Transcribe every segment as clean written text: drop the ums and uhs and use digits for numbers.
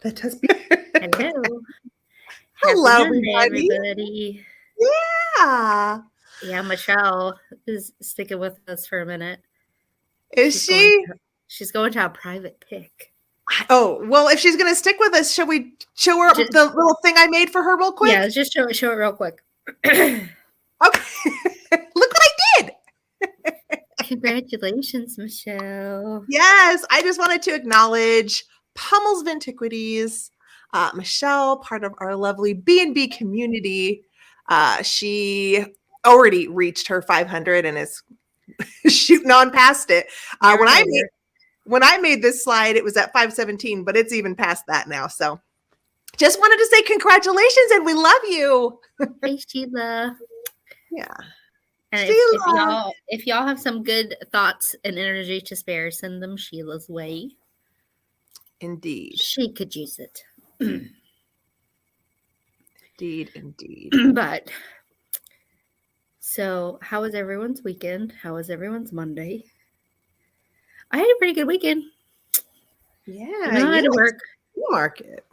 That does be. Hello. Hello, Happy Monday, everybody. everybody. Yeah. Yeah, Michelle is sticking with us for a minute. Is She's going she? to, she's going to a private pick. Oh, well, if she's going to stick with us, shall we show her Just, the little thing I made for her real quick? yeah, just show it real quick. Okay. Look what I did. Congratulations, Michelle. Yes, I just wanted to acknowledge Pummel's Antiquities. Michelle, part of our lovely B&B community. She already reached her 500 and is shooting on past it. When I made this slide, it was at 517, but it's even past that now. So just wanted to say congratulations and we love you. Hey, Sheila. Yeah. And if y'all have some good thoughts and energy to spare, send them Sheila's way. Indeed. She could use it. Indeed. But so, how was everyone's weekend? How was everyone's Monday? I had a pretty good weekend. Yeah, I had to work. Flea market.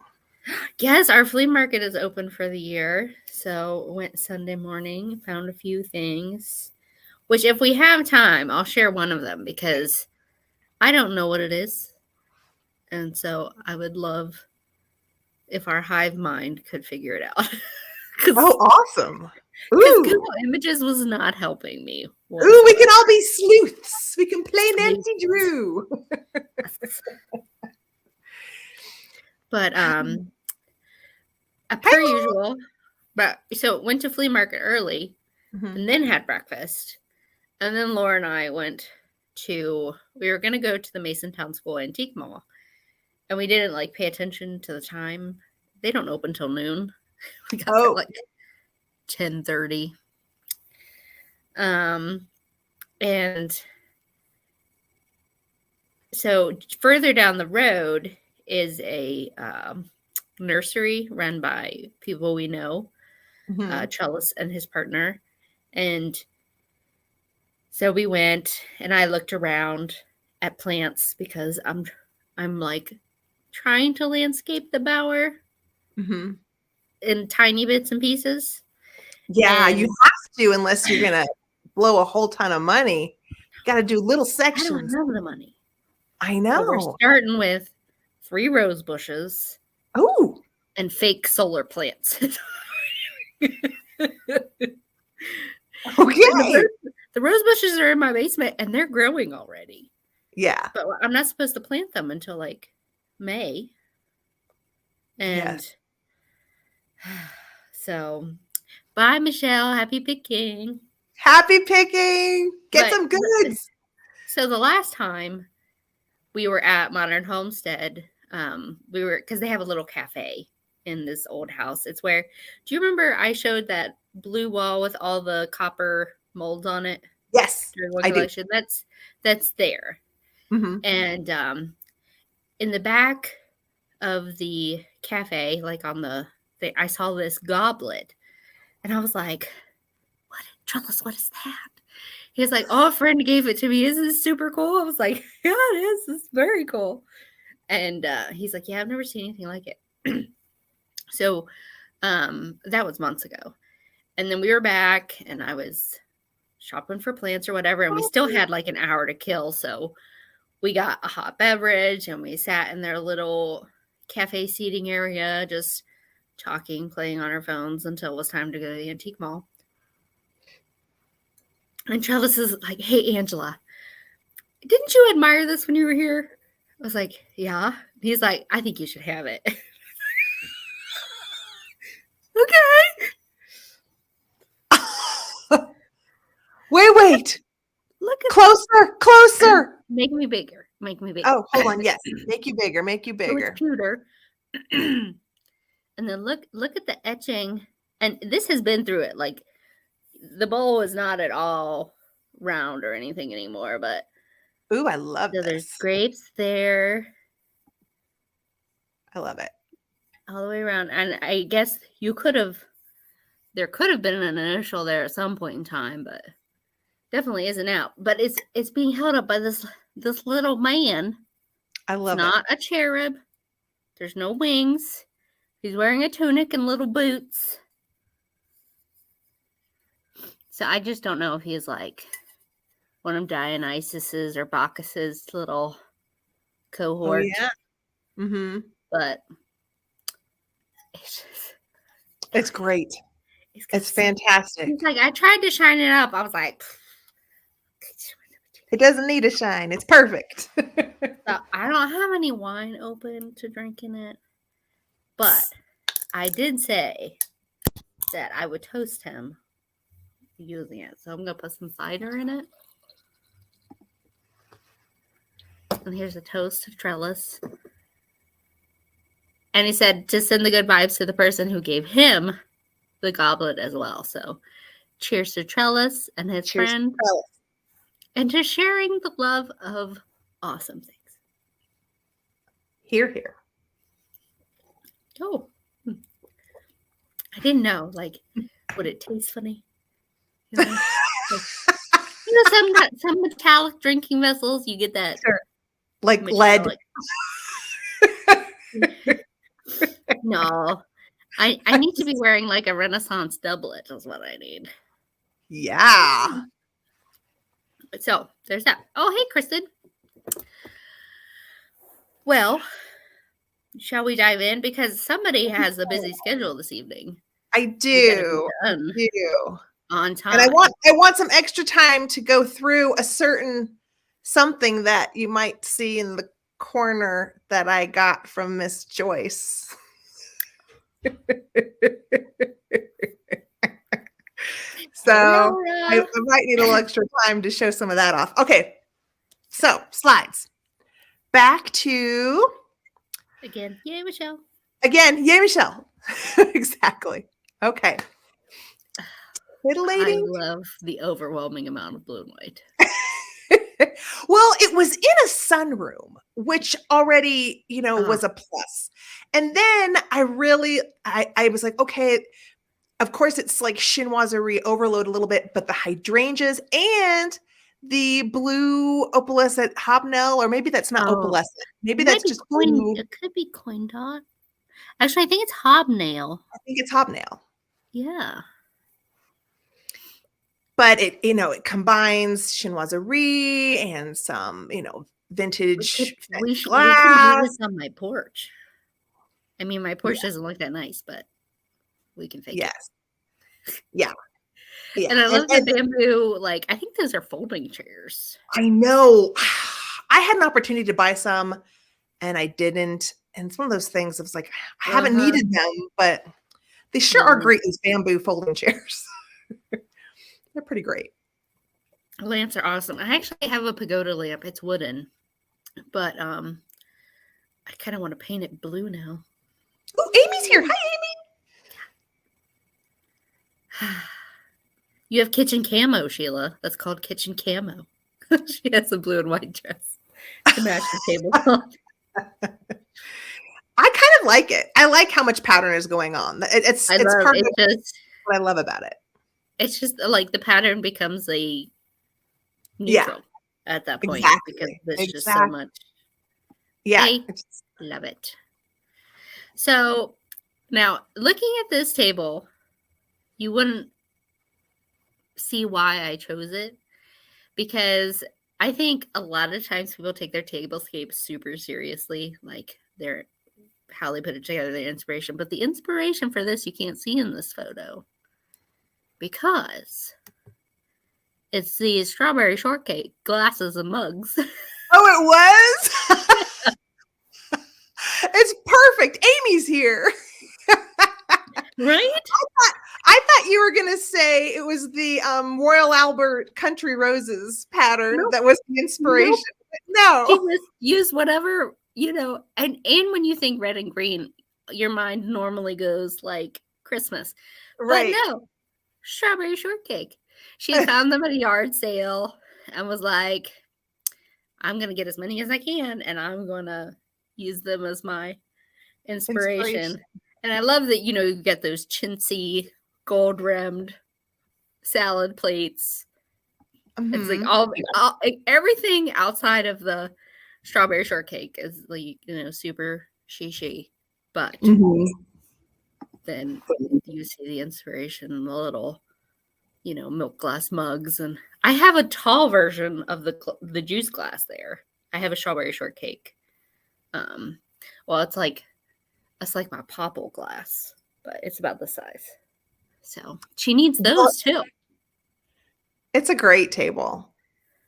Yes, our flea market is open for the year. So went Sunday morning, found a few things. Which, if we have time, I'll share one of them because I don't know what it is, and so I would love if our hive mind could figure it out. Oh, awesome! Because Google Images was not helping me. Ooh, we can all be sleuths. We can play Nancy Drew. But per usual, but so went to flea market early, and then had breakfast, and then Laura and I went to. We were gonna go to the Masontown School Antique Mall, and we didn't like pay attention to the time. They don't open till noon. We got there like 10:30. And so further down the road is a nursery run by people we know, Trellis and his partner. And so we went, and I looked around at plants because I'm like trying to landscape the bower in tiny bits and pieces. Yeah, you have to, unless you're gonna blow a whole ton of money. You got to do little sections. I don't have the money. I know. So we're starting with 3 rose bushes. Oh, and fake solar plants. Okay. The rose bushes are in my basement and they're growing already. Yeah. But I'm not supposed to plant them until like May. And so, bye, Michelle. Happy picking. Happy picking. Get some goods. So the last time we were at Modern Homestead, because they have a little cafe in this old house. It's where, do you remember I showed that blue wall with all the copper molds on it? Yes, I do. That's there. And in the back of the cafe, like on I saw this goblet, and I was like, Trellis, what is that? He was like, oh, a friend gave it to me. Isn't this super cool? I was like, yeah, it is. It's very cool. And he's like, yeah, I've never seen anything like it. So that was months ago. And then we were back, and I was shopping for plants or whatever, and we still had like an hour to kill. So we got a hot beverage, and we sat in their little cafe seating area, just talking, playing on our phones until it was time to go to the antique mall. And Travis is like, hey, Angela, didn't you admire this when you were here? I was like, yeah. And he's like, I think you should have it. Okay. Wait. Look at closer. Make me bigger. Oh, hold on. Yes. Make you bigger. So it's pewter. And then look at the etching. And this has been through it. Like, the bowl is not at all round or anything anymore, but ooh, I love this. There's grapes there. I love it. All the way around. And I guess there could have been an initial there at some point in time, but definitely isn't out. But it's being held up by this little man. I love it. Not a cherub. There's no wings. He's wearing a tunic and little boots. So I just don't know if he's like one of Dionysus's or Bacchus's little cohort. Oh, yeah. Mm-hmm. But it's great. It's fantastic. It's like I tried to shine it up. I was like, it doesn't need a shine. It's perfect. So I don't have any wine open to drink in it. But I did say that I would toast him using it. So I'm going to put some cider in it. And here's a toast to Trellis. And he said to send the good vibes to the person who gave him the goblet as well. So cheers to Trellis and his friend. And to sharing the love of awesome things. Hear, hear. Oh. I didn't know. Like, would it taste funny? You know, some metallic drinking vessels, you get that. Sure. Like metallic. Lead. No. I need to be wearing like a Renaissance doublet is what I need. Yeah. So there's that. Oh, hey, Kristen. Well, shall we dive in? Because somebody has a busy schedule this evening. I do. On time. And I want some extra time to go through a certain something that you might see in the corner that I got from Miss Joyce. So I might need a little extra time to show some of that off. Okay. So slides. Back to again. Yay, Michelle. Yay, Michelle. Exactly. Okay. I love the overwhelming amount of blue and white. Well, it was in a sunroom, which already, was a plus. And then I was like, okay, of course it's like chinoiserie overload a little bit, but the hydrangeas and the blue opalescent hobnail, or maybe that's not opalescent. Maybe that's just blue. It could be coin dot. Actually, I think it's hobnail. I think it's hobnail. Yeah. But it combines chinoiserie and some, vintage we should do this on my porch. I mean, my porch doesn't look that nice, but we can fake it. Yeah. Yeah. And I love the bamboo, like, I think those are folding chairs. I know. I had an opportunity to buy some and I didn't. And it's one of those things that was like, I haven't needed them, but they sure are great, these bamboo folding chairs. They're pretty great. Lamps are awesome. I actually have a pagoda lamp. It's wooden, but I kind of want to paint it blue now. Oh, Amy's here. Hi, Amy. You have kitchen camo, Sheila. That's called kitchen camo. She has a blue and white dress to match the tablecloth. I kind of like it. I like how much pattern is going on. It's part of what I love about it. It's just like the pattern becomes a neutral at that point because there's just so much. Yeah. I love it. So now looking at this table, you wouldn't see why I chose it, because I think a lot of times people take their tablescape super seriously, like how they put it together, the inspiration. But the inspiration for this you can't see in this photo, because it's the strawberry shortcake glasses and mugs. Oh, it was? It's perfect. Amy's here. Right? I thought you were going to say it was the Royal Albert Country Roses pattern that was the inspiration. No. She just used whatever, and when you think red and green, your mind normally goes like Christmas. Right. But no. Strawberry shortcake. She found them at a yard sale and was like, I'm going to get as many as I can and I'm going to use them as my inspiration. And I love that, you get those chintzy, gold-rimmed salad plates. Mm-hmm. It's like all everything outside of the strawberry shortcake is like, super shishi. But Mhm. then you see the inspiration in the little, milk glass mugs. And I have a tall version of the juice glass there. I have a strawberry shortcake. Well, it's like my popple glass, but it's about the size. So she needs those too. It's a great table.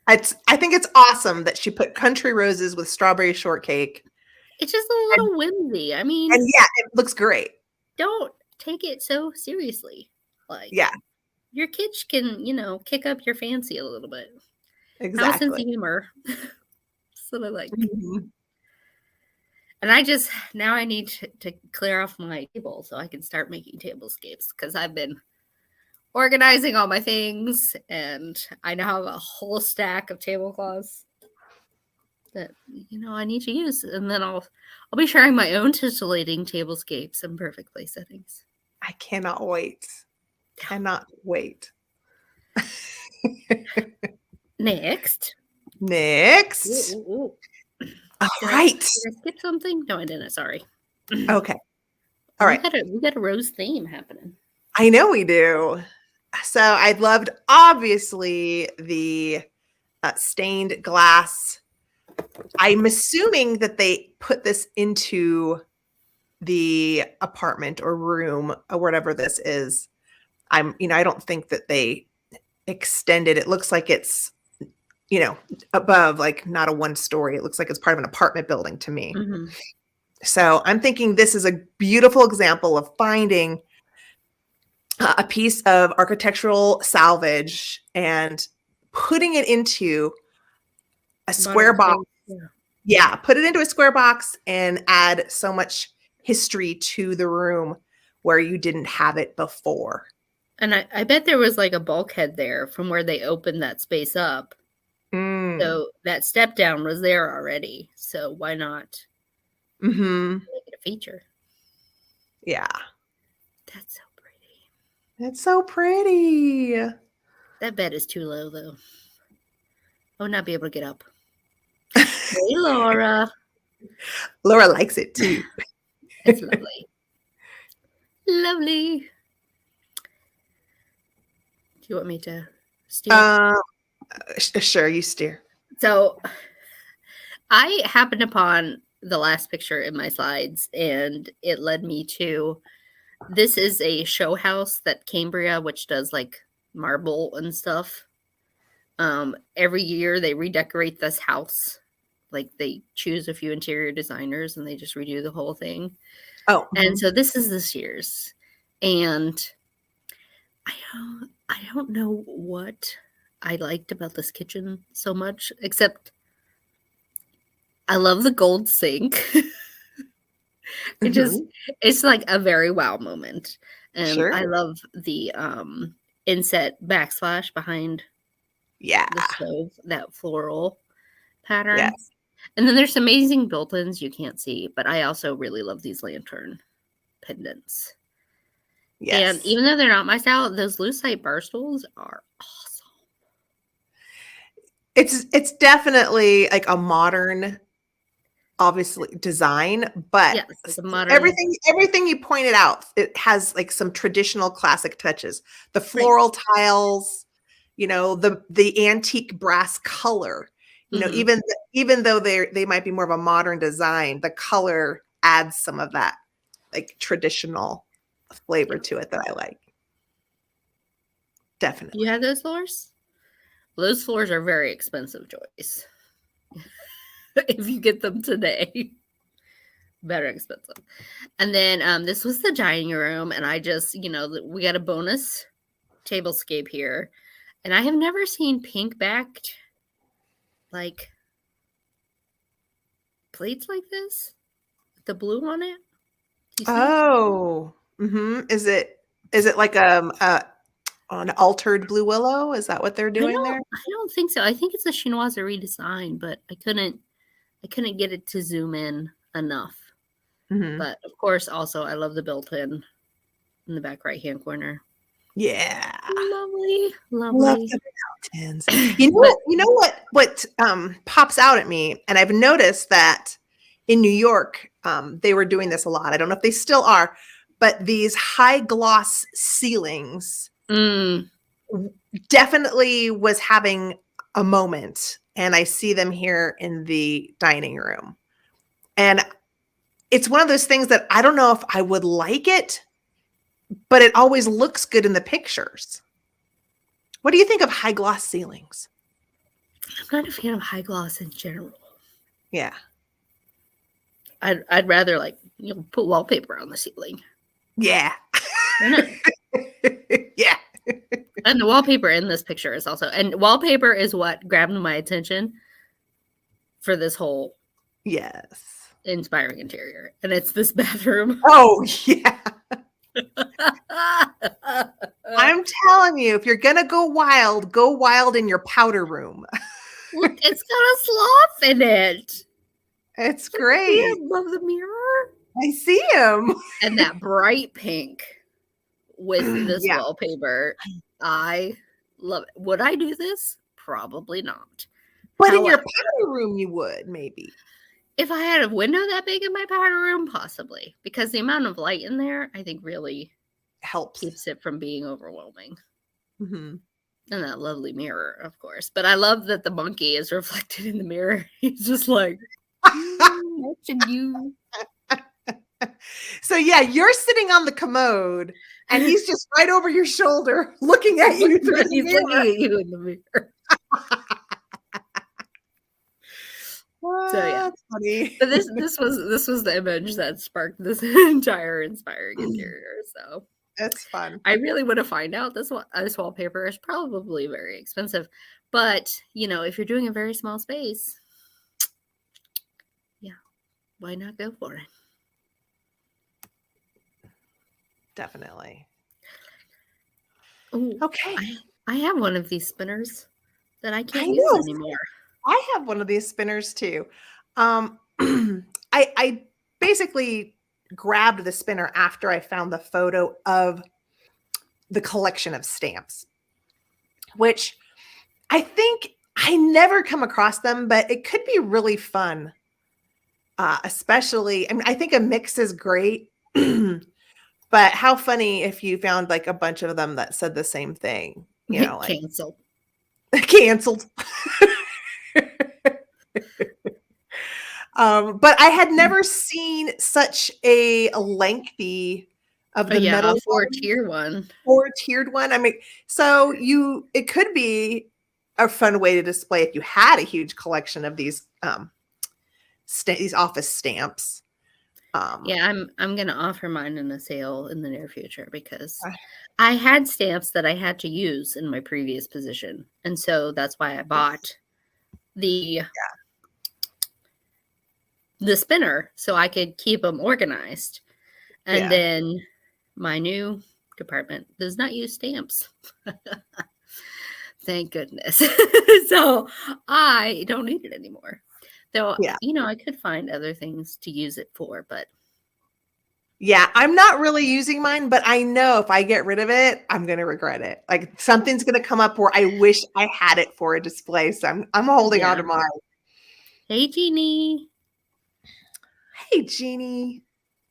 I think it's awesome that she put country roses with strawberry shortcake. It's just a little whimsy. I mean, and yeah, it looks great. Don't take it so seriously. Like, yeah, your kids can, kick up your fancy a little bit. exactly. Have a sense of humor. That's what I like. Mm-hmm. And now I need to clear off my table so I can start making tablescapes, because I've been organizing all my things, and I now have a whole stack of tablecloths that I need to use, and then I'll be sharing my own titillating tablescapes in perfect place settings. I cannot wait. Cannot wait. Next. Ooh. All right. Did I skip something? No, I didn't. Sorry. Okay. All right. We got a rose theme happening. I know we do. So I loved, obviously, the stained glass. I'm assuming that they put this into the apartment or room or whatever this is. I don't think that they extended. It looks like it's, above, like not a one story. It looks like it's part of an apartment building to me. Mm-hmm. So I'm thinking this is a beautiful example of finding a piece of architectural salvage and putting it into a square box. Yeah, put it into a square box and add so much history to the room where you didn't have it before. And I bet there was like a bulkhead there from where they opened that space up. So that step down was there already. So why not make it a feature? Yeah. That's so pretty. It's so pretty. That bed is too low, though. I would not be able to get up. Hey, Laura. Laura likes it too. It's lovely. Lovely. Do you want me to steer? Sure, you steer. So I happened upon the last picture in my slides, and it led me to, this is a show house that Cambria, which does like marble and stuff. Every year they redecorate this house. Like, they choose a few interior designers and they just redo the whole thing. Oh, and so this is this year's, and I don't know what I liked about this kitchen so much, except I love the gold sink. It's like a very wow moment. And sure. I love the inset backsplash behind the stove, that floral pattern. Yes. And then there's amazing built-ins you can't see, but I also really love these lantern pendants. Yes. And even though they're not my style, those lucite bar stools are awesome. It's definitely like a modern, obviously, design, but yes, modern. everything you pointed out, it has like some traditional classic touches. The floral tiles, the antique brass color. Even though they might be more of a modern design, the color adds some of that like traditional flavor to it that I like. Definitely. You have those floors? Well, those floors are very expensive, Joyce. If you get them today. Very expensive. And then this was the dining room, and I just, we got a bonus tablescape here. And I have never seen pink backed like plates like this with the blue on it. Oh, is it like an altered blue willow? Is that what they're doing there? I don't think so. I think it's a chinoiserie design, but I couldn't get it to zoom in enough. But of course, also I love the built-in in the back right-hand corner. Yeah, lovely. Love the mountains. What pops out at me, and I've noticed that in New York, they were doing this a lot. I don't know if they still are, but these high gloss ceilings definitely was having a moment. And I see them here in the dining room. And it's one of those things that I don't know if I would like it, but it always looks good in the pictures. What do you think of high gloss ceilings? I'm not a fan of high gloss in general. Yeah. I'd rather put wallpaper on the ceiling. Yeah. Yeah. And the wallpaper in this picture is also, and wallpaper is what grabbed my attention for this whole inspiring interior. And it's this bathroom. Oh, yeah. I'm telling you, if you're going to go wild in your powder room. Look, it's got a sloth in it. It's great. Above the mirror. I see him. And that bright pink with this wallpaper. I love it. Would I do this? Probably not. But in your powder room, you would, maybe. If I had a window that big in my powder room, possibly. Because the amount of light in there, I think, really helps. Keeps it from being overwhelming. Mm-hmm. And that lovely mirror, of course. But I love that the monkey is reflected in the mirror. He's just like, watching you. So, yeah, you're sitting on the commode, and he's just right over your shoulder looking at you through the mirror. Looking at you in the mirror. So yeah, that's funny. But this was the image that sparked this entire inspiring interior. So it's fun. I really want to find out this wallpaper is probably very expensive, but if you're doing a very small space, yeah, why not go for it? Definitely. Ooh, okay. I have one of these spinners that I can't use anymore. I have one of these spinners too. I basically grabbed the spinner after I found the photo of the collection of stamps, which I think I never come across them, but it could be really fun. Especially, I mean, I think a mix is great, but how funny if you found like a bunch of them that said the same thing, like canceled. But I had never seen such a lengthy of the metal four-tiered one. Four-tiered one. I mean, so it could be a fun way to display if you had a huge collection of these these office stamps. Yeah, I'm gonna offer mine in a sale in the near future because I had stamps that I had to use in my previous position, and so that's why I bought the spinner so I could keep them organized. And then my new department does not use stamps. Thank goodness. So I don't need it anymore. Though, I could find other things to use it for, but. Yeah, I'm not really using mine, but I know if I get rid of it, I'm going to regret it. Like something's going to come up where I wish I had it for a display. So I'm holding on to mine. Hey, Jeannie. Hey, Jeannie.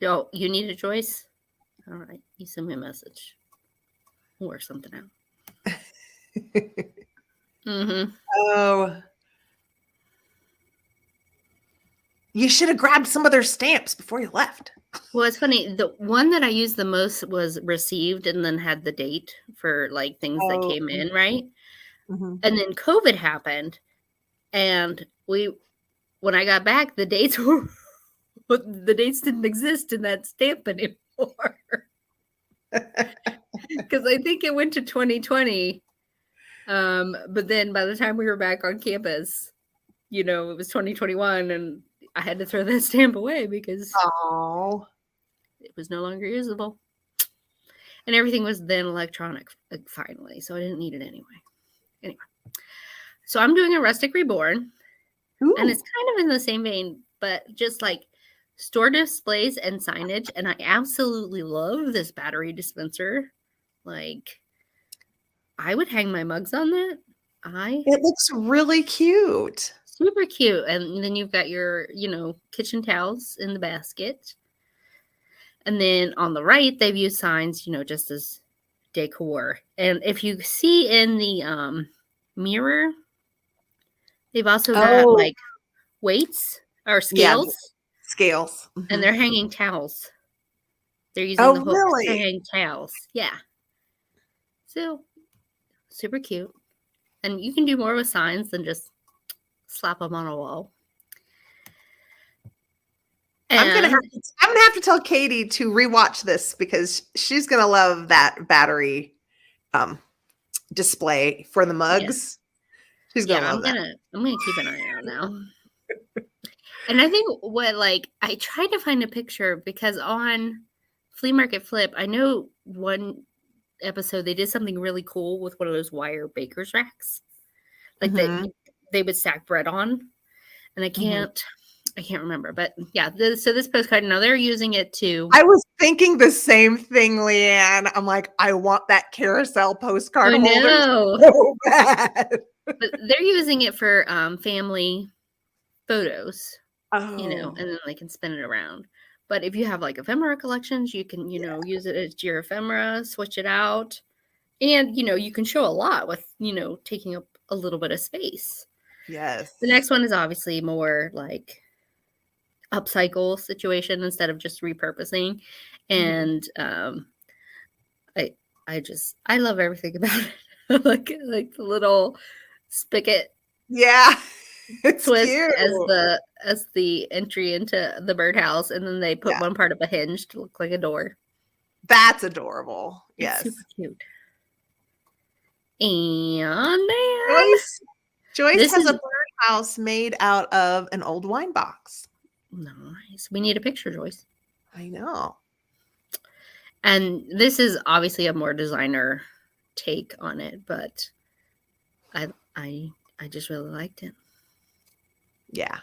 Oh, you need a choice? All right. You send me a message. We'll work something out. Mm-hmm. Oh. You should have grabbed some of their stamps before you left. Well, it's funny. The one that I used the most was received and then had the date for like things that came in, right? Mm-hmm. And then COVID happened. And when I got back, the dates didn't exist in that stamp anymore. Because I think it went to 2020. But then by the time we were back on campus, it was 2021 and I had to throw that stamp away because it was no longer usable. And everything was then electronic finally. So I didn't need it anyway. So I'm doing a Rustic Reborn. Ooh. And it's kind of in the same vein, but just like store displays and signage. And I absolutely love this battery dispenser. Like, I would hang my mugs on that. It looks really cute. Super cute. And then you've got your, kitchen towels in the basket. And then on the right, they've used signs, just as decor. And if you see in the mirror, they've also got like weights or scales. Scales. And they're hanging towels. They're using the hooks to hang towels. Yeah. So, super cute. And you can do more with signs than just slap them on a wall. I'm gonna have to tell Katie to rewatch this because she's gonna love that battery display for the mugs. Yeah. She's gonna love that. I'm gonna keep an eye out now. And I think I tried to find a picture because on Flea Market Flip, I know one episode they did something really cool with one of those wire baker's racks, like they would stack bread on, and I can't remember, but yeah. So this postcard, now they're using it to. I was thinking the same thing, Leanne. I'm like, I want that carousel postcard holder so bad. But they're using it for family photos, and then they can spin it around. But if you have like ephemera collections, you can, use it as your ephemera, switch it out. And, you can show a lot with, taking up a little bit of space. Yes. The next one is obviously more like upcycle situation instead of just repurposing. And I love everything about it. like the little spigot. Yeah. It's twist cute. as the entry into the birdhouse, and then they put one part of a hinge to look like a door. That's adorable. Yes, it's super cute. And Joyce has a birdhouse made out of an old wine box. Nice. We need a picture, Joyce. I know. And this is obviously a more designer take on it, but I just really liked it. Yeah.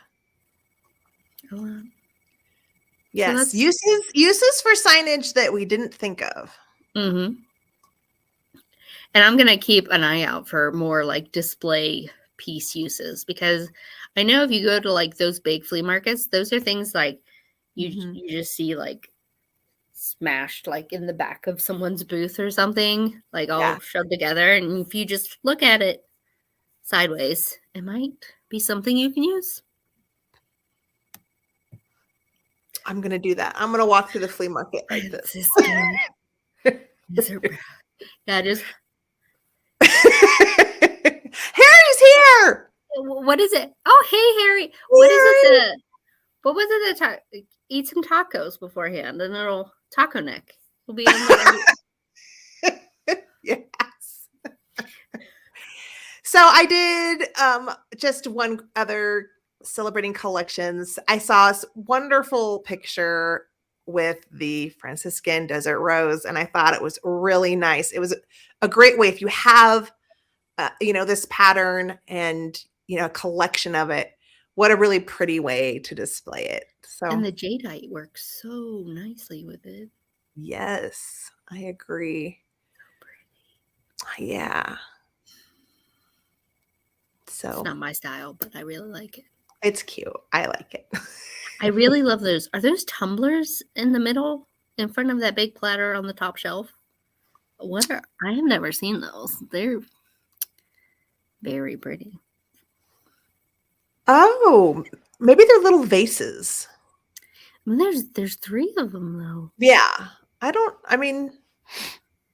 Yes. So uses for signage that we didn't think of. And I'm going to keep an eye out for more like display piece uses, because I know if you go to like those big flea markets, those are things like you just see like smashed like in the back of someone's booth or something, like all shoved together. And if you just look at it sideways, it might be something you can use. I'm going to do that. I'm going to walk through the flea market like this. Yeah, just Harry's here. What is it? Oh, hey, Harry. What is it? What was it that eat some tacos beforehand, and it'll taco neck. Will be in the Yes. So I did just one other celebrating collections. I saw this wonderful picture with the Franciscan desert rose, and I thought it was really nice. It was a great way if you have this pattern and a collection of it. What a really pretty way to display it. So, and the jadeite works so nicely with it. Yes, I agree. So pretty. Yeah. So it's not my style, but I really like it. It's cute. I like it. I really love those. Are those tumblers in the middle in front of that big platter on the top shelf? I have never seen those. They're very pretty. Oh, maybe they're little vases. There's 3 of them though. Yeah.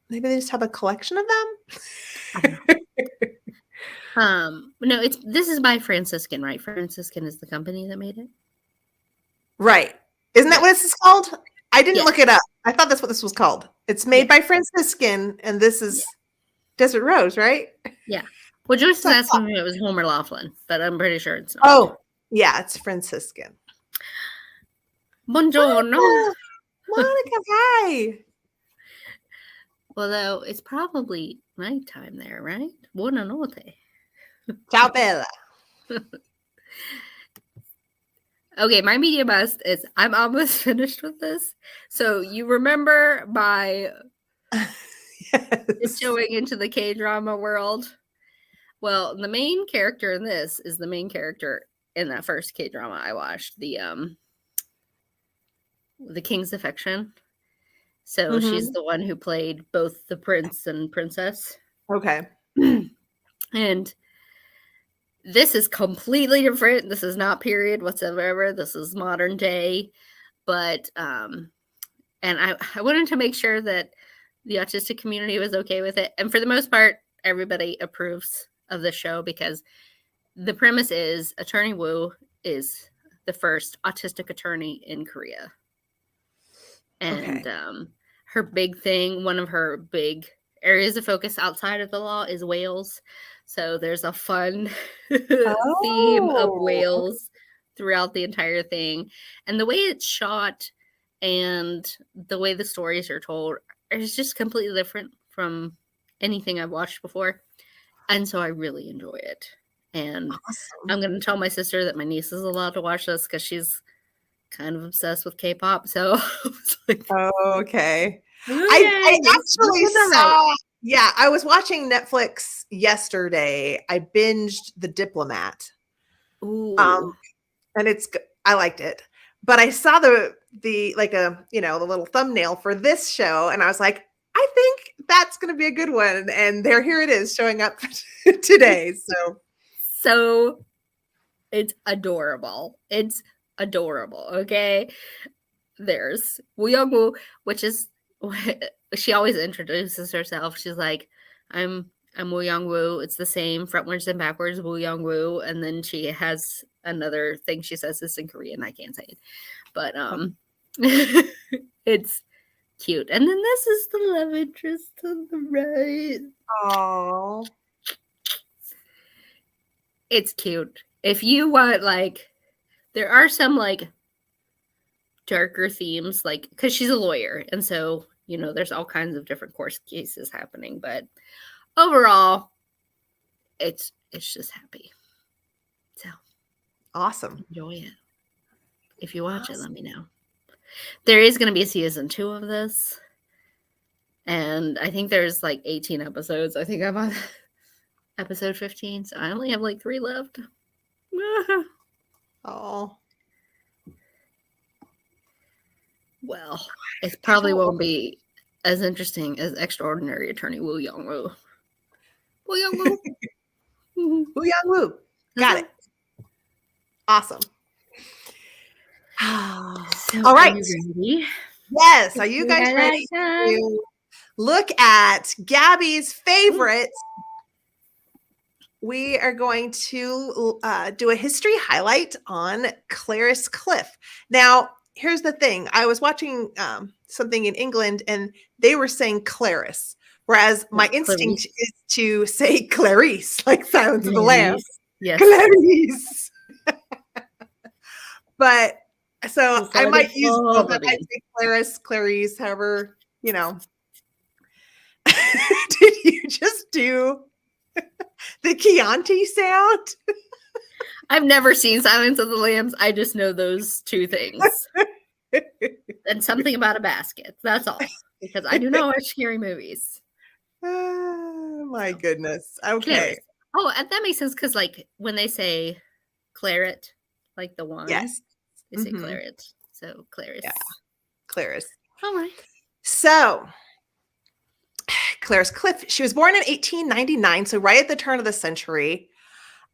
Maybe they just have a collection of them. No, this is by Franciscan, right? Franciscan is the company that made it. Right. Isn't that what this is called? I didn't look it up. I thought that's what this was called. It's made by Franciscan, and this is Desert Rose, right? Yeah. Well, Joyce was asking me if it was Homer Laughlin, but I'm pretty sure it's not. Oh, yeah, it's Franciscan. Buongiorno. Monica, hi. Although it's probably nighttime there, right? Buonanotte. Ciao, Bella. Okay, my media bust is I'm almost finished with this. So you remember my showing into the K-drama world? Well, the main character in this is the main character in that first K-drama I watched, the King's Affection. So she's the one who played both the prince and princess. Okay. And this is completely different. This is not period whatsoever. This is modern day. But and I wanted to make sure that the autistic community was okay with it. And for the most part, everybody approves of the show because the premise is Attorney Woo is the first autistic attorney in Korea. And her big thing, one of her big areas of focus outside of the law is whales. So there's a fun theme of whales throughout the entire thing. And the way it's shot and the way the stories are told is just completely different from anything I've watched before. And so I really enjoy it. And I'm going to tell my sister that my niece is allowed to watch this because she's kind of obsessed with K-pop. So I was like, okay. I actually saw, I was watching Netflix yesterday. I binged The Diplomat. Ooh. And I liked it. But I saw the like the little thumbnail for this show, and I was like, I think that's going to be a good one. And here it is showing up today. So it's adorable. It's adorable. Okay. There's Woo Young-woo, which is, she always introduces herself. She's like, I'm Woo Young-woo. It's the same frontwards and backwards, Woo Young-woo. And then she has another thing she says this in Korean. I can't say it. But it's cute. And then this is the love interest on the right. Oh. It's cute. If you want, there are some, darker themes, because she's a lawyer. And so, there's all kinds of different court cases happening. But overall, it's just happy. So. Awesome. Enjoy it. If you watch it, let me know. There is going to be a season 2 of this. And I think there's 18 episodes. I think I'm on episode 15. So I only have 3 left. Oh. Well, it probably won't be as interesting as Extraordinary Attorney Woo Young-woo. Woo Young-woo. Woo Young-woo. Got it. Awesome. So all right. Yes. Are you guys ready to look at Gabby's favorites? We are going to do a history highlight on Clarice Cliff. Now, here's the thing. I was watching something in England, and they were saying Clarice, whereas my instinct is to say Clarice, like Silence of the Lambs. Yes. Clarice. But so I might use both. I might say Clarice, however, Did you just do the Chianti sound? I've never seen Silence of the Lambs. I just know those 2 things. And something about a basket. That's all. Because I do not watch scary movies. Oh, my goodness. Okay. Clarice. Oh, and that makes sense because, when they say claret, the wine. Yes. They say claret. So, Clarice. Yeah. Clarice. All right. So, Clarice Cliff, she was born in 1899, so right at the turn of the century.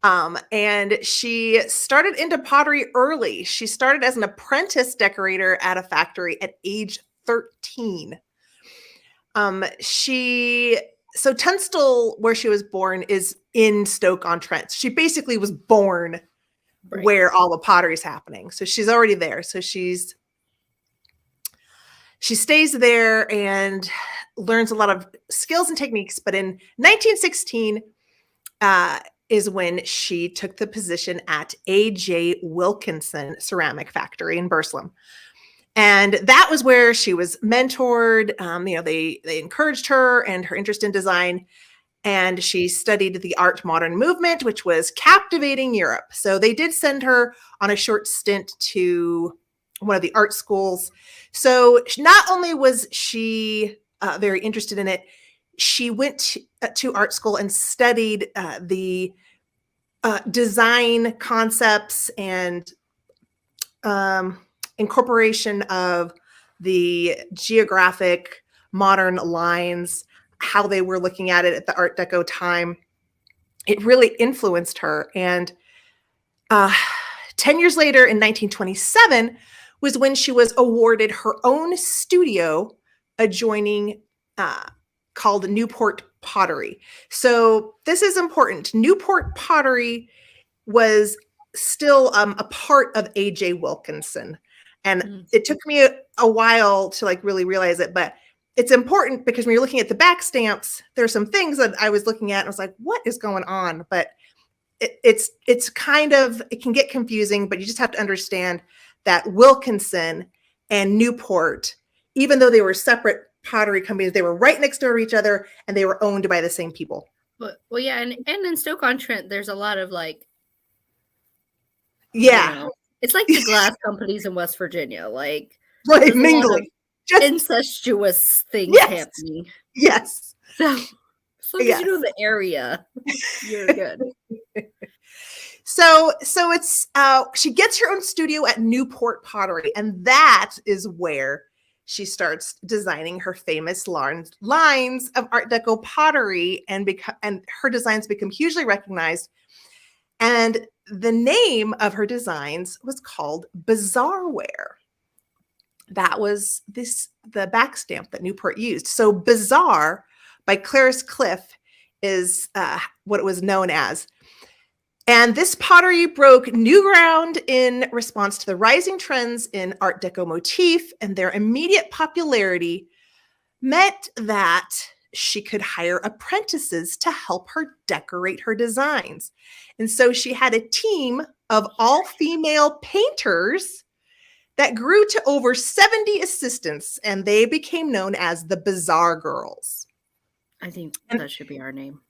And she started into pottery early. She started as an apprentice decorator at a factory at age 13. So Tunstall, where she was born, is in Stoke-on-Trent. She basically was born where all the pottery is happening. So she's already there. So she stays there and learns a lot of skills and techniques. But in 1916 is when she took the position at A.J. Wilkinson Ceramic Factory in Burslem. And that was where she was mentored. They encouraged her and her interest in design. And she studied the art modern movement, which was captivating Europe. So they did send her on a short stint to one of the art schools. So not only was she very interested in it, she went to art school and studied the design concepts and incorporation of the geographic modern lines, how they were looking at it at the Art Deco time. It really influenced her. And 10 years later, in 1927, was when she was awarded her own studio adjoining called Newport Pottery. So this is important. Newport Pottery was still a part of A.J. Wilkinson. And it took me a while to like really realize it, but it's important because when you're looking at the back stamps, there's some things that I was looking at and I was like, what is going on? But it's kind of, it can get confusing, but you just have to understand that Wilkinson and Newport, even though they were separate pottery companies, they were right next door to each other and they were owned by the same people. Well, yeah, and in Stoke-on-Trent, there's a lot of like, yeah, it's like the glass companies in West Virginia, like right, mingling, just incestuous things happening. Yes. So as long as you know the area, you're good. So it's she gets her own studio at Newport Pottery, and that is where she starts designing her famous lines of Art Deco pottery, and her designs become hugely recognized. And the name of her designs was called Bizarreware. That was the back stamp that Newport used. So Bizarre by Clarice Cliff is what it was known as. And this pottery broke new ground in response to the rising trends in Art Deco motif, and their immediate popularity meant that she could hire apprentices to help her decorate her designs. And so she had a team of all-female painters that grew to over 70 assistants, and they became known as the Bizarre Girls. I think that should be our name.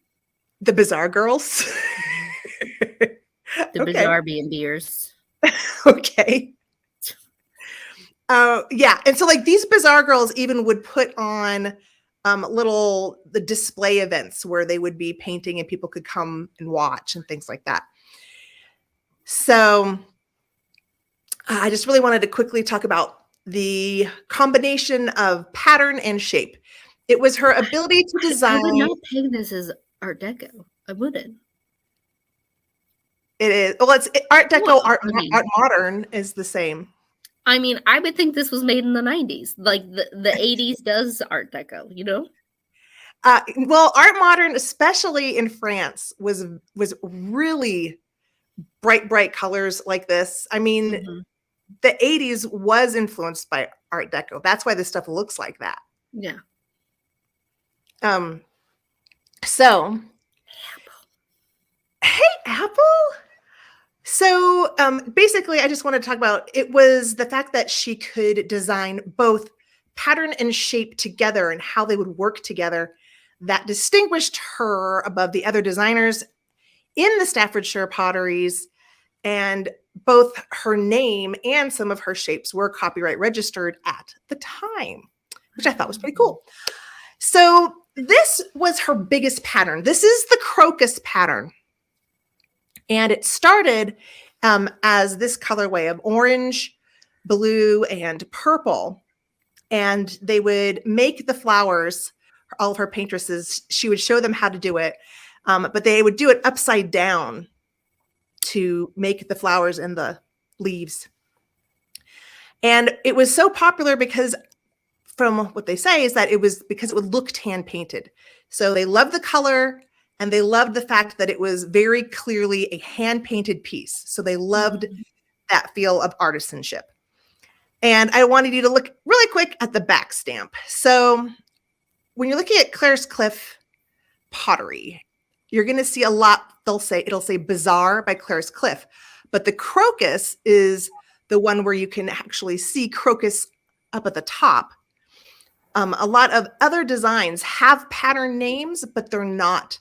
The Bizarre Girls? The Bizarre B&Bers. Okay. Yeah. And so like these Bizarre Girls even would put on the display events where they would be painting and people could come and watch and things like that. So I just really wanted to quickly talk about the combination of pattern and shape. It was her ability to design. I would not peg this as Art Deco. I wouldn't. It is. Well, it's Art Deco. Art Modern is the same. I mean, I would think this was made in the 90s. Like the 80s does Art Deco, you know? Well, Art Modern, especially in France, was really bright colors like this. I mean, the 80s was influenced by Art Deco. That's why this stuff looks like that. Yeah. So, hey, Apple. So basically, I just want to talk about, it was the fact that she could design both pattern and shape together and how they would work together that distinguished her above the other designers in the Staffordshire potteries. And both her name and some of her shapes were copyright registered at the time, which I thought was pretty cool. So this was her biggest pattern. This is the crocus pattern. And it started as this colorway of orange, blue, and purple. And they would make the flowers, all of her paintresses, she would show them how to do it. But they would do it upside down to make the flowers and the leaves. And it was so popular because, from what they say, is that it was because it would look hand painted. So they loved the color. And they loved the fact that it was very clearly a hand-painted piece. So they loved that feel of artisanship. And I wanted you to look really quick at the back stamp. So when you're looking at Clarice Cliff pottery, you're going to see a lot. It'll say Bizarre by Clarice Cliff. But the crocus is the one where you can actually see crocus up at the top. A lot of other designs have pattern names, but they're not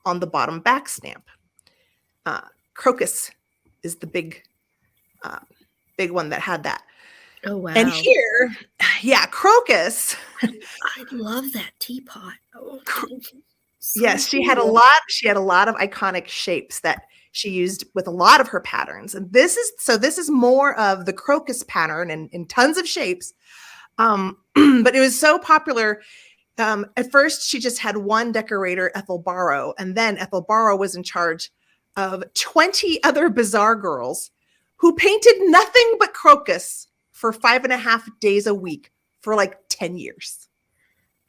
on the bottom back stamp. Crocus is the big one that had that. Oh, wow. And here, yeah, crocus. I love that teapot. Oh, so Yes, she had a cool. lot of iconic shapes that she used with a lot of her patterns. And this is more of the crocus pattern in tons of shapes. But it was so popular. At first, she just had one decorator, Ethel Barrow, and then Ethel Barrow was in charge of 20 other bizarre girls who painted nothing but crocus for 5.5 days a week for like 10 years.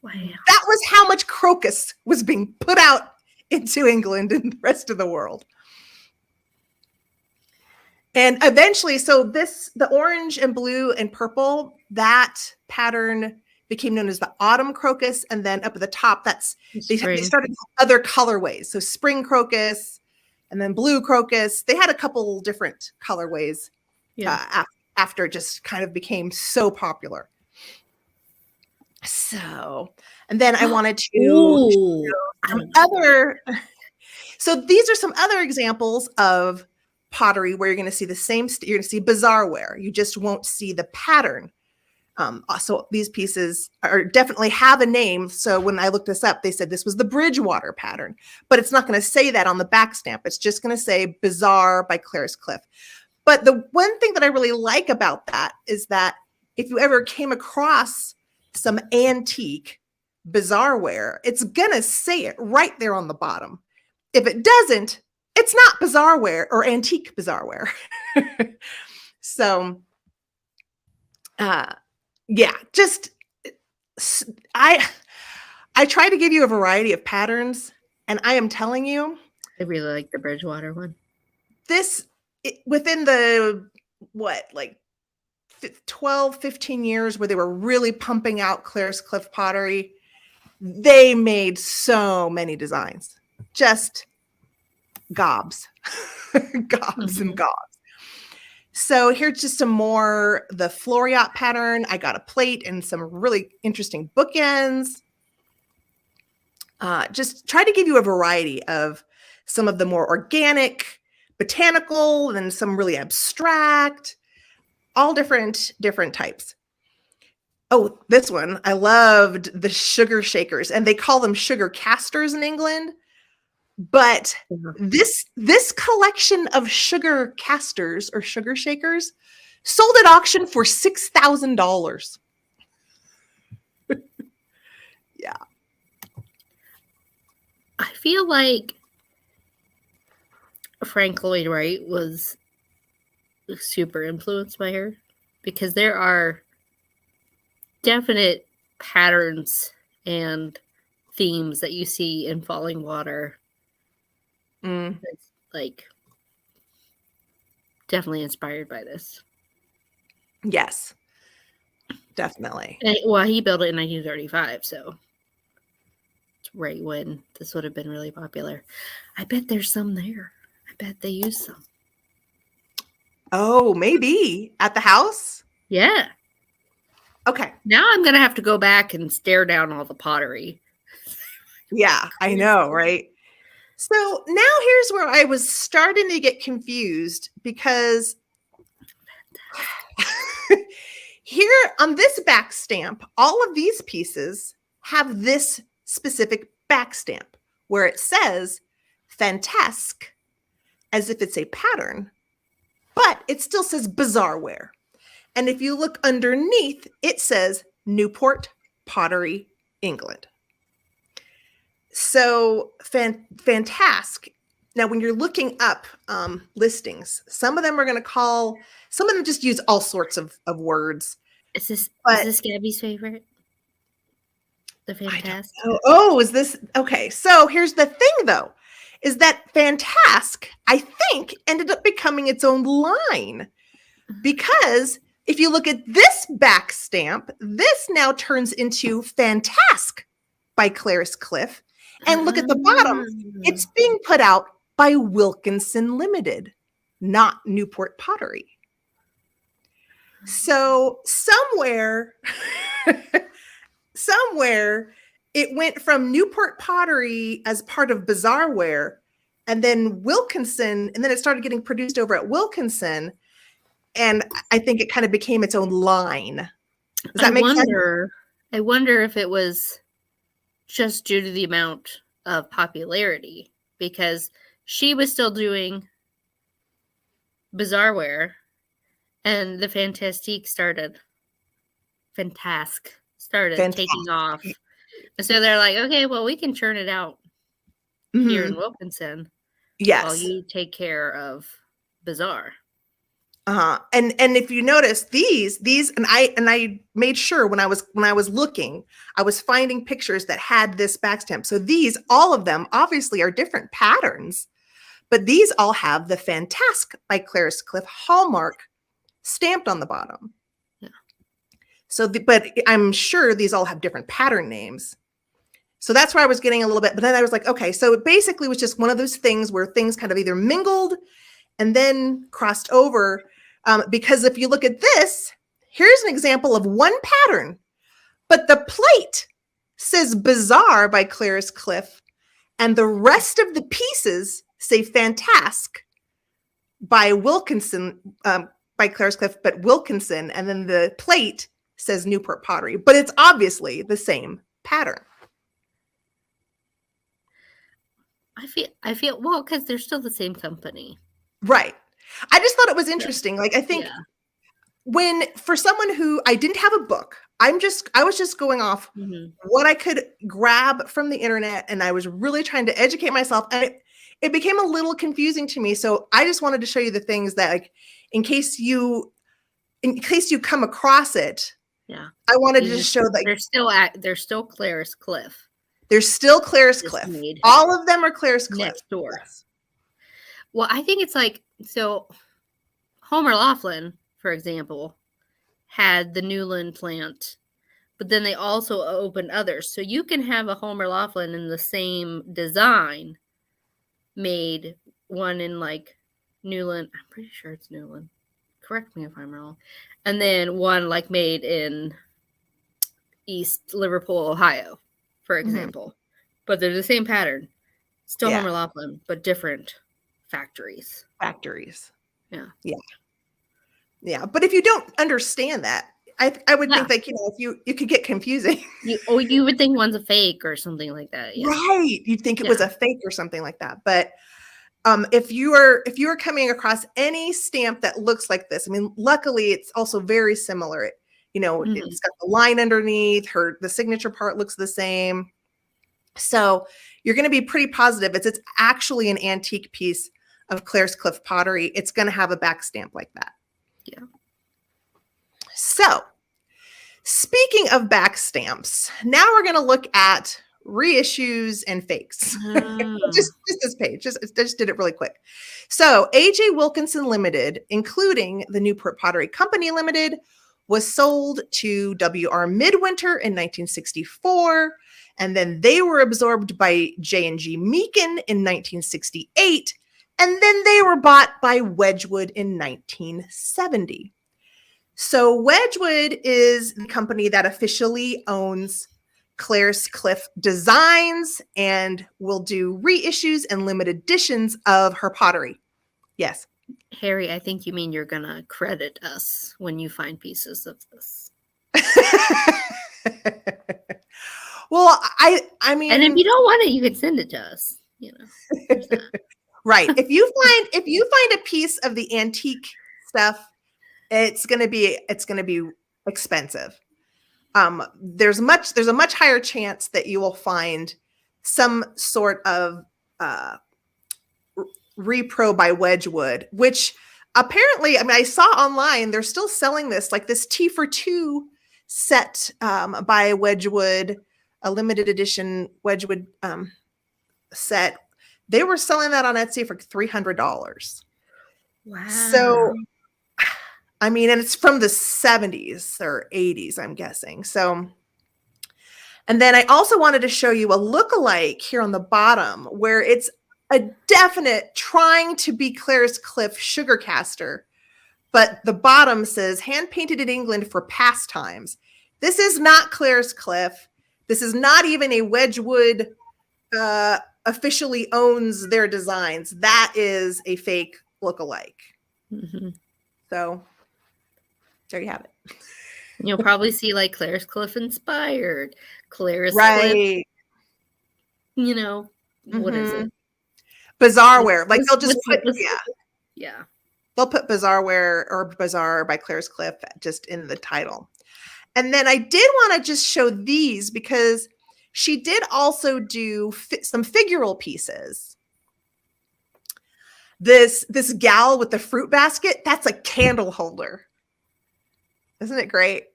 Wow. That was how much crocus was being put out into England and the rest of the world. And eventually, the orange and blue and purple, that pattern became known as the autumn crocus. And then up at the top, they started other colorways. So spring crocus and then blue crocus. They had a couple different colorways after it just kind of became so popular. So, and then I wanted to so these are some other examples of pottery where you're going to see you're going to see bizarreware. You just won't see the pattern. So these pieces definitely have a name. So when I looked this up, they said this was the Bridgewater pattern, but it's not going to say that on the back stamp. It's just going to say Bizarre by Clarice Cliff. But the one thing that I really like about that is that if you ever came across some antique bizarreware, it's going to say it right there on the bottom. If it doesn't, it's not bizarreware or antique bizarreware. So, yeah, just I try to give you a variety of patterns, and I am telling you, I really like the Bridgewater one. Within the 12, 15 years where they were really pumping out Clarice Cliff pottery, they made so many designs. Just gobs. Gobs and gobs. So here's just some more, the Floriat pattern. I got a plate and some really interesting bookends. Just try to give you a variety of some of the more organic, botanical, and some really abstract, all different types. Oh, this one, I loved the sugar shakers, and they call them sugar casters in England. But this collection of sugar casters or sugar shakers sold at auction for $6,000. Yeah. I feel like Frank Lloyd Wright was super influenced by her, because there are definite patterns and themes that you see in Falling Water. It's like definitely inspired by this. Yes, definitely. Well, he built it in 1935, so it's right when this would have been really popular. I bet there's some there. I bet they use some. Oh, maybe at the house? Yeah. Okay. Now I'm going to have to go back and stare down all the pottery. Yeah, I know, right? So now here's where I was starting to get confused, because here on this back stamp, all of these pieces have this specific back stamp where it says Fantasque, as if it's a pattern, but it still says bizarreware. And if you look underneath, it says Newport Pottery, England. So Fantasque. Now, when you're looking up listings, some of them just use all sorts of words. Is this Gabby's favorite? The Fantasque? Oh, is this? Okay. So here's the thing, though, is that Fantasque, I think, ended up becoming its own line, because if you look at this back stamp, this now turns into Fantasque by Clarice Cliff. And look at the bottom. It's being put out by Wilkinson Limited, not Newport Pottery. So somewhere it went from Newport Pottery as part of Bizarreware, and then Wilkinson, and then it started getting produced over at Wilkinson. And I think it kind of became its own line. Does that make sense? I wonder if it was just due to the amount of popularity, because she was still doing bizarreware and the Fantastique started taking off. And so they're like, okay, well, we can churn it out here in Wilkinson. Yes. While you take care of Bizarre. And if you notice these, and I made sure when I was looking, I was finding pictures that had this back stamp. So these, all of them obviously are different patterns, but these all have the Fantasque by Clarice Cliff hallmark stamped on the bottom. Yeah. So, but I'm sure these all have different pattern names. So that's where I was getting a little bit, but then I was like, okay, so it basically was just one of those things where things kind of either mingled and then crossed over. Because if you look at this, here's an example of one pattern, but the plate says Bizarre by Clarice Cliff, and the rest of the pieces say Fantasque by Wilkinson, by Clarice Cliff, but Wilkinson, and then the plate says Newport Pottery, but it's obviously the same pattern. I feel well, because they're still the same company. Right. I just thought it was interesting. Like, I think for someone who, I didn't have a book, I was just going off what I could grab from the internet, and I was really trying to educate myself, and it became a little confusing to me. So I just wanted to show you the things that, like, in case you come across it. Yeah. I wanted to just show that they're still Clarice Cliff. They're still Clarice Cliff. All of them are Clarice Cliff. Next door. Yes. Well, I think it's like, so Homer Laughlin, for example, had the Newland plant, but then they also opened others. So you can have a Homer Laughlin in the same design made, one in like Newland. I'm pretty sure it's Newland. Correct me if I'm wrong. And then one like made in East Liverpool, Ohio, for example. But they're the same pattern. Still Homer Laughlin, but different factories. Yeah. But if you don't understand that, I would think that, you could get confusing. You would think one's a fake or something like that. Yeah. Right. You'd think it was a fake or something like that. But if you are coming across any stamp that looks like this, I mean, luckily it's also very similar. It's got the line underneath the signature part looks the same. So you're going to be pretty positive it's actually an antique piece of Clarice Cliff pottery. It's going to have a back stamp like that. Yeah. So speaking of back stamps, now we're going to look at reissues and fakes. just this page, just did it really quick. So AJ Wilkinson Limited, including the Newport Pottery Company Limited, was sold to W.R. Midwinter in 1964, and then they were absorbed by J&G Meakin in 1968, and then they were bought by Wedgwood in 1970. So Wedgwood is the company that officially owns Clarice Cliff Designs and will do reissues and limited editions of her pottery. Yes. Harry, I think you mean you're going to credit us when you find pieces of this. Well, I mean, and if you don't want it, you could send it to us. Right. If you find a piece of the antique stuff, it's gonna be expensive. There's a much higher chance that you will find some sort of repro by Wedgwood, which apparently, I mean, I saw online they're still selling this, like this Tea for Two set by Wedgwood, a limited edition Wedgwood set. They were selling that on Etsy for $300. Wow. So, I mean, and it's from the 70s or 80s, I'm guessing. So, and then I also wanted to show you a lookalike here on the bottom where it's a definite trying to be Clarice Cliff sugar caster, but the bottom says hand painted in England for pastimes. This is not Clarice Cliff. This is not even a Wedgwood officially owns their designs. That is a fake lookalike. Mm-hmm. So There you have it. You'll probably see like Clarice Cliff inspired, Clarice Cliff, Right. you know, what is it? Bizarre wear. Like they'll just put, yeah. They'll put Bizarre Wear or Bizarre by Clarice Cliff just in the title. And then I did want to just show these because she did also do some figural pieces. This gal with the fruit basket, that's a candle holder. Isn't it great?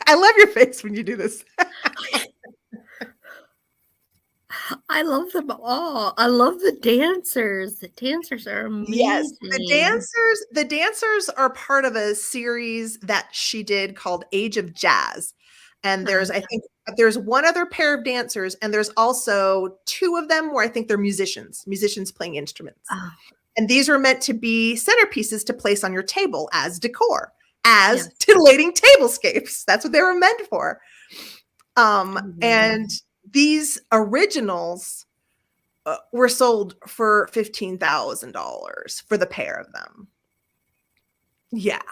I love your face when you do this. I love them all. I love the dancers. The dancers are amazing. Yes, the dancers are part of a series that she did called Age of Jazz. And I think there's one other pair of dancers, and there's also two of them where I think they're musicians playing instruments. Oh. And these are meant to be centerpieces to place on your table as decor, as titillating tablescapes. That's what they were meant for. And these originals were sold for $15,000 for the pair of them. Yeah.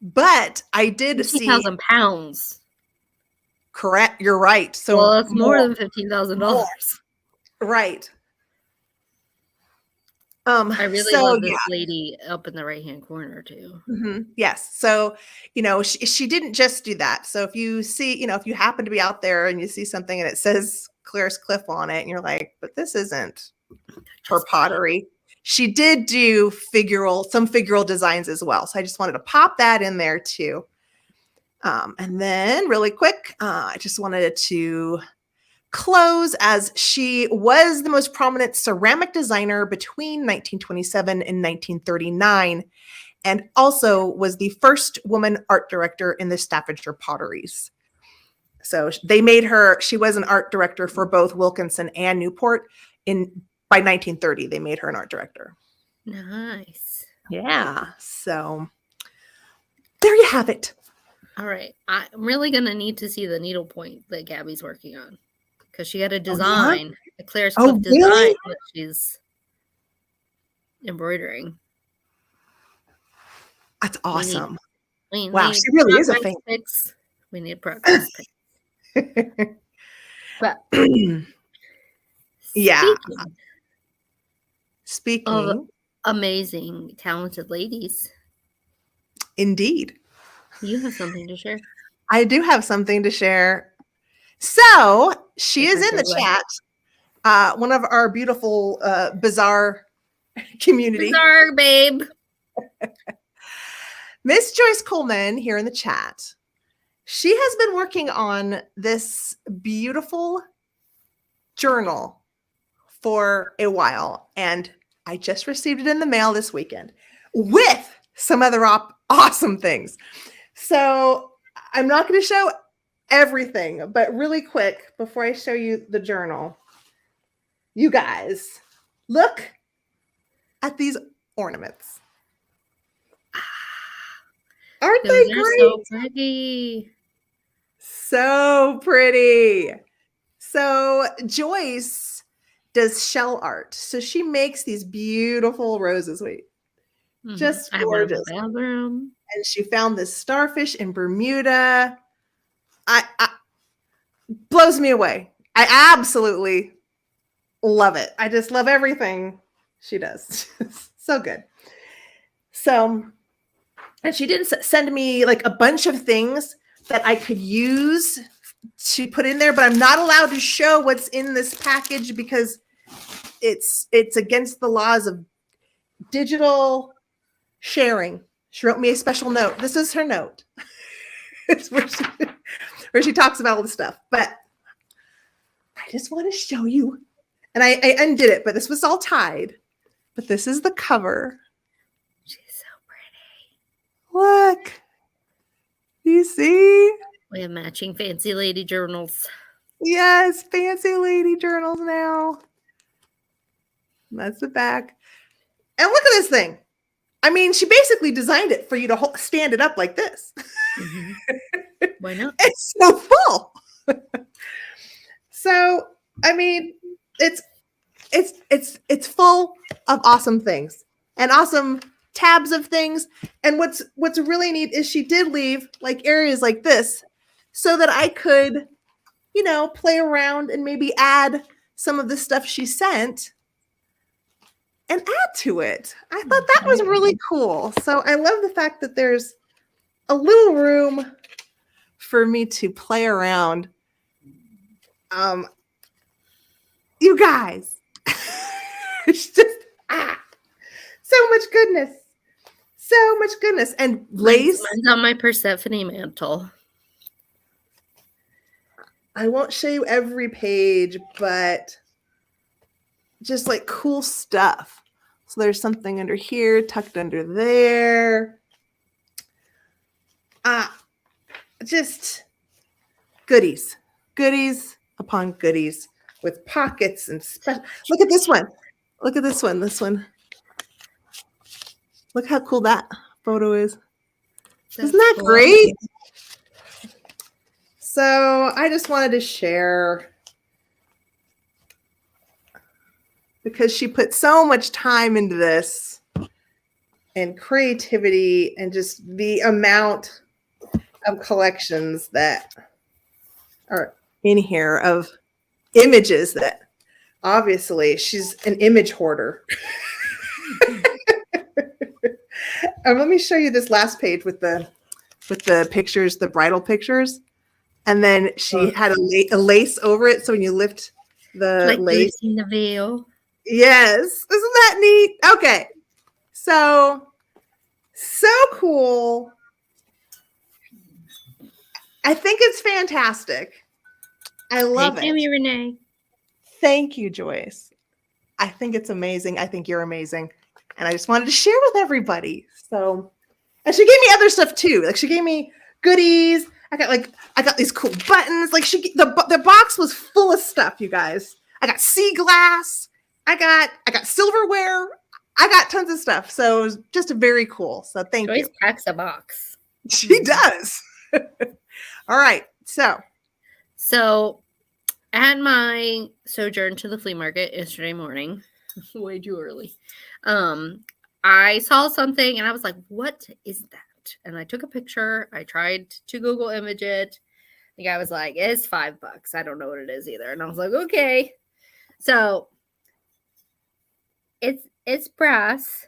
But I did see 15,000 pounds. Correct. You're right. So well, it's more than $15,000. Right. I really love this lady up in the right-hand corner too. Yes. So, she didn't just do that. So if you see, if you happen to be out there and you see something and it says Clarice Cliff on it and you're like, but this isn't her pottery. She did do some figural designs as well. So I just wanted to pop that in there too. And then really quick, I just wanted to close as she was the most prominent ceramic designer between 1927 and 1939, and also was the first woman art director in the Staffordshire potteries. So they made her, she was an art director for both Wilkinson and Newport. By 1930, they made her an art director. Nice. Yeah. So there you have it. All right. I'm really going to need to see the needlepoint that Gabby's working on. Because she had a design, a Clarice Cliff design that she's embroidering. That's awesome. Wow, she really is a fan. We need progress pics. But yeah. Speaking of amazing, talented ladies. Indeed. You have something to share. I do have something to share. So she is in the chat. One of our beautiful bizarre community. Bizarre babe. Miss Joyce Coleman here in the chat. She has been working on this beautiful journal for a while, and I just received it in the mail this weekend with some other awesome things. So I'm not going to show everything, but really quick before I show you the journal, you guys look at these ornaments. Aren't they great? So pretty. So pretty. So Joyce does shell art. So she makes these beautiful roses. Wait, just gorgeous. I have one in the bathroom. And she found this starfish in Bermuda. I blows me away. I absolutely love it. I just love everything she does. So good. So, and she did send me like a bunch of things that I could use to put in there, but I'm not allowed to show what's in this package because it's against the laws of digital sharing. She wrote me a special note. This is her note. It's where she talks about all the stuff. But I just want to show you. And I undid it, but this was all tied. But this is the cover. She's so pretty. Look. Do you see? We have matching fancy lady journals. Yes, fancy lady journals now. That's the back. And look at this thing. I mean, she basically designed it for you to stand it up like this. Mm-hmm. Why not? It's so full. So, I mean, it's full of awesome things and awesome tabs of things. And what's really neat is she did leave like areas like this so that I could, play around and maybe add some of the stuff she sent and add to it. I thought that was really cool. So I love the fact that there's a little room for me to play around. You guys, it's just so much goodness. So much goodness. And lace. Mine's on my Persephone mantle. I won't show you every page, but just like cool stuff. So there's something under here, tucked under there. Just goodies upon goodies with pockets and special. Look at this one. Look at this one. This one. Look how cool that photo is. Isn't that great? So I just wanted to share because she put so much time into this and creativity and just the amount of collections that are in here of images that obviously she's an image hoarder. Let me show you this last page with the pictures, the bridal pictures. And then she had a lace over it. So when you lift the lace. Like the veil. Yes. Isn't that neat? Okay. So cool. I think it's fantastic. I love it. Thank you, Renee. Thank you, Joyce. I think it's amazing. I think you're amazing. And I just wanted to share with everybody. So, and she gave me other stuff too. Like she gave me goodies. I got these cool buttons. Like the box was full of stuff, you guys. I got sea glass. I got silverware. I got tons of stuff. So it was just very cool. So thank you. Joyce packs a box. She does. All right. So I had my sojourn to the flea market yesterday morning. Way too early. I saw something and I was like, what is that? And I took a picture. I tried to Google image it. The guy was like, it's $5. I don't know what it is either. And I was like, okay. So it's brass.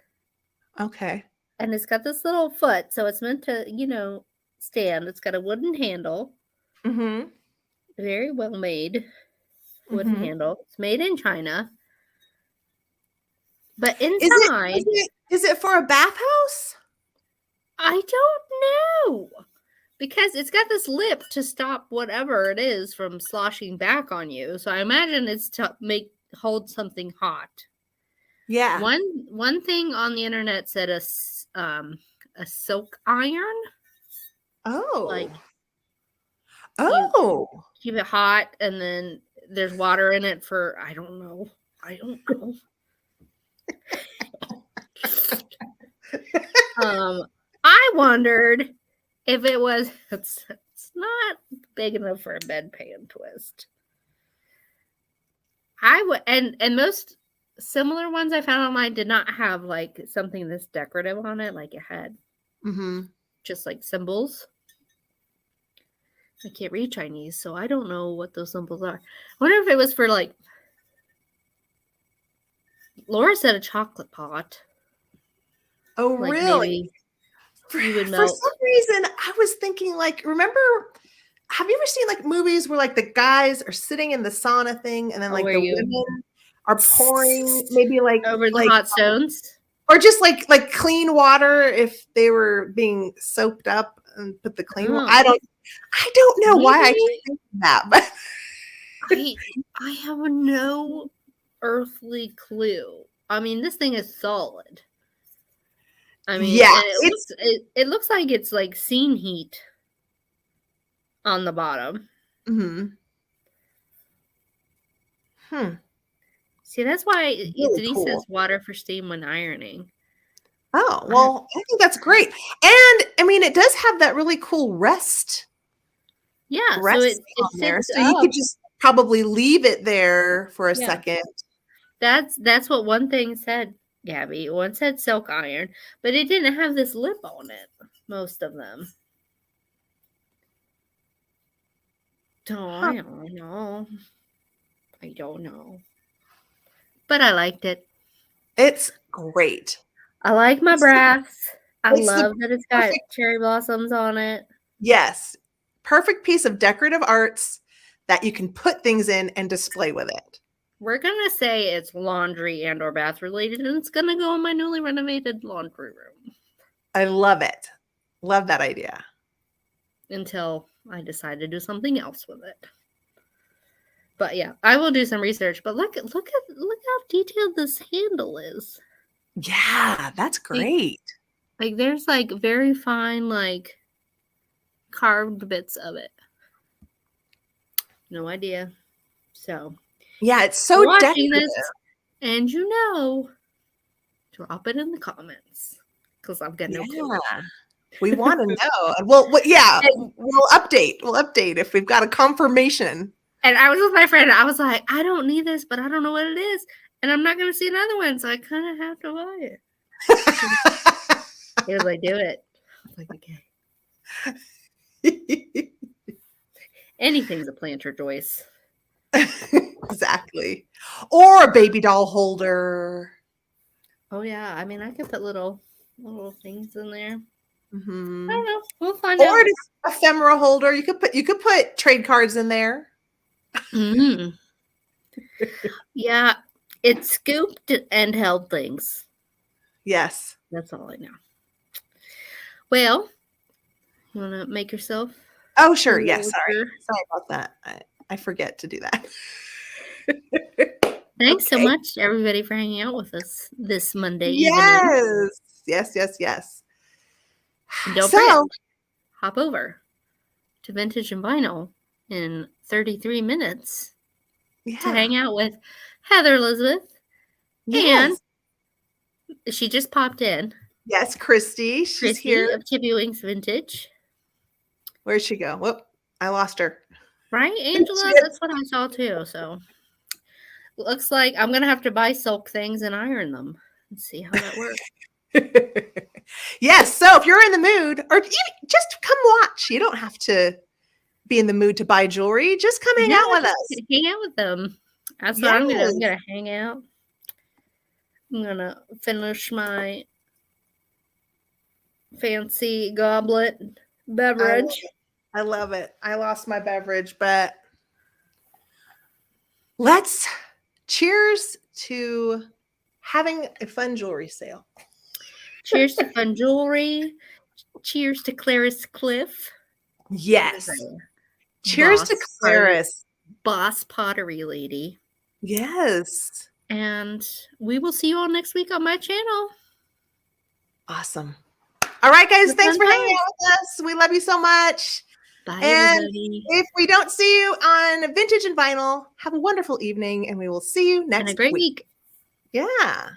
Okay. And it's got this little foot. So it's meant to, stand. It's got a wooden handle. Mm-hmm. Very well made wooden handle. It's made in China. But inside. Is it for a bathhouse? I don't know. Because it's got this lip to stop whatever it is from sloshing back on you. So I imagine it's to hold something hot. Yeah. One thing on the internet said a silk iron. Oh. Like keep it hot and then there's water in it for I don't know. I wondered if it was it's not big enough for a bedpan twist. I would and most similar ones I found online did not have like something this decorative on it, like it had just like symbols. I can't read Chinese, so I don't know what those symbols are. I wonder if it was for like Laura said a chocolate pot. Oh, like really? For some reason, I was thinking like, have you ever seen like movies where like the guys are sitting in the sauna thing and then like the women are pouring maybe like over the hot stones? Or just like clean water if they were being soaped up and put the clean water. I don't know why I keep thinking that, but I have no earthly clue. I mean, this thing is solid. I mean, yeah, it looks like it's like scene heat on the bottom. See, that's why Denise says water for steam when ironing. Oh, well, I think that's great. And I mean, it does have that really cool rest. Yeah, so it on there. So you could just probably leave it there for a second. That's what one thing said. Gabby. One said silk iron, but it didn't have this lip on it. Most of them. I don't know. I don't know. But I liked it. It's great. I like my brass. I love that it's got perfect- cherry blossoms on it. Yes. Perfect piece of decorative arts that you can put things in and display with it. We're going to say it's laundry and or bath related, and it's going to go in my newly renovated laundry room. I love it. Love that idea. Until I decide to do something else with it. But yeah, I will do some research. But look how detailed this handle is. Yeah, that's great. Like there's like very fine like carved bits of it. No idea. So yeah, it's so watching decorative. this, and you know, drop it in the comments because I've got no clue. We want to know. We'll update. We'll update if we've got a confirmation. And I was with my friend. And I was like, I don't need this, but I don't know what it is, and I'm not going to see another one, so I kind of have to buy it. He was like, "Do it." I was like, "Okay." Anything's a planter, Joyce. Exactly. Or a baby doll holder. Oh yeah, I mean, I could put little things in there. Mm-hmm. I don't know. We'll find out. Or an ephemera holder. You could put trade cards in there. Mm-hmm. Yeah, it scooped and held things. Yes. That's all I know. Well, you want to make yourself? Oh, sure. Yes. Sorry about that. I forget to do that. Thanks so much, everybody, for hanging out with us this Monday evening. Yes. And don't forget, hop over to Vintage and Vinyl in 33 minutes to hang out with Heather Elizabeth. Yes. And she just popped in. Yes, Christy. She's here. Of Chippy Wings Vintage. Where'd she go? Whoop, I lost her. Right, Angela? That's what I saw too. So looks like I'm going to have to buy silk things and iron them and see how that works. Yes. So if you're in the mood, or just come watch. You don't have to be in the mood to buy jewelry. Just come hang out with us. Hang out with them. That's what I'm going to do. I'm going to hang out. I'm going to finish my fancy goblet beverage. I love it. I lost my beverage, but let's cheers to having a fun jewelry sale. Cheers to fun jewelry. Cheers to Clarice Cliff. Yes. Cheers to Clarice. Boss pottery lady. Yes. And we will see you all next week on my channel. Awesome. All right, guys. Thanks for hanging out with us. We love you so much. Bye, and everybody. If we don't see you on Vintage and Vinyl, have a wonderful evening, and we will see you next week. And a great week. Yeah.